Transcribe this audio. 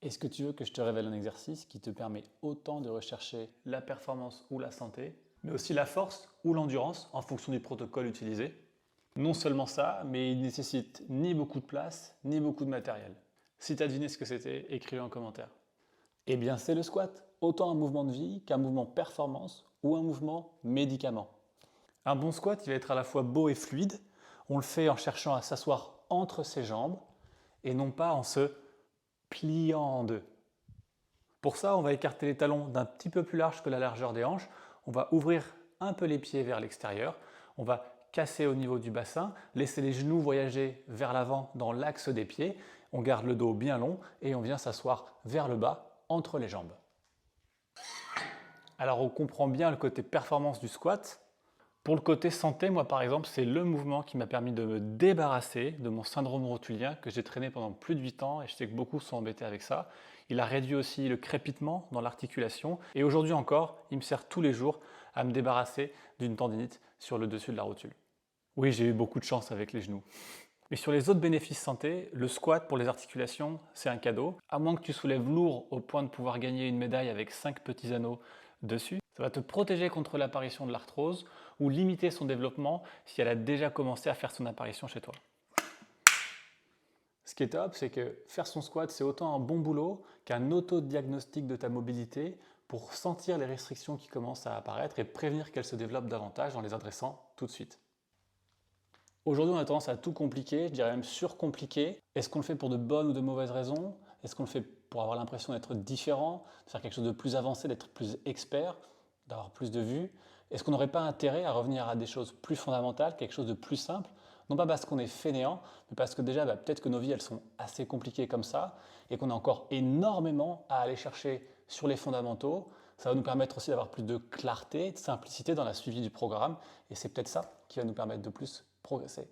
Est-ce que tu veux que je te révèle un exercice qui te permet autant de rechercher la performance ou la santé, mais aussi la force ou l'endurance en fonction du protocole utilisé? Non seulement ça, mais il ne nécessite ni beaucoup de place, ni beaucoup de matériel. Si tu as deviné ce que c'était, écris-le en commentaire. Eh bien, c'est le squat, autant un mouvement de vie qu'un mouvement performance ou un mouvement médicament. Un bon squat, il va être à la fois beau et fluide. On le fait en cherchant à s'asseoir entre ses jambes et non pas en se pliant en deux. Pour ça, on va écarter les talons d'un petit peu plus large que la largeur des hanches. On va ouvrir un peu les pieds vers l'extérieur. On va casser au niveau du bassin, laisser les genoux voyager vers l'avant dans l'axe des pieds. On garde le dos bien long et on vient s'asseoir vers le bas entre les jambes. Alors on comprend bien le côté performance du squat. Pour le côté santé, moi par exemple, c'est le mouvement qui m'a permis de me débarrasser de mon syndrome rotulien que j'ai traîné pendant plus de 8 ans et je sais que beaucoup sont embêtés avec ça. Il a réduit aussi le crépitement dans l'articulation et aujourd'hui encore, il me sert tous les jours à me débarrasser d'une tendinite sur le dessus de la rotule. Oui, j'ai eu beaucoup de chance avec les genoux. Mais sur les autres bénéfices santé, le squat pour les articulations, c'est un cadeau. À moins que tu soulèves lourd au point de pouvoir gagner une médaille avec 5 petits anneaux dessus, ça va te protéger contre l'apparition de l'arthrose ou limiter son développement si elle a déjà commencé à faire son apparition chez toi. Ce qui est top, c'est que faire son squat, c'est autant un bon boulot qu'un auto-diagnostic de ta mobilité pour sentir les restrictions qui commencent à apparaître et prévenir qu'elles se développent davantage en les adressant tout de suite. Aujourd'hui, on a tendance à tout compliquer, je dirais même surcompliquer. Est-ce qu'on le fait pour de bonnes ou de mauvaises raisons? Est-ce qu'on le fait pour avoir l'impression d'être différent, de faire quelque chose de plus avancé, d'être plus expert, d'avoir plus de vues? Est-ce qu'on n'aurait pas intérêt à revenir à des choses plus fondamentales, quelque chose de plus simple? Non pas parce qu'on est fainéant, mais parce que déjà, peut-être que nos vies, elles sont assez compliquées comme ça, et qu'on a encore énormément à aller chercher sur les fondamentaux. Ça va nous permettre aussi d'avoir plus de clarté, de simplicité dans la suivi du programme, et c'est peut-être ça qui va nous permettre de plus progresser.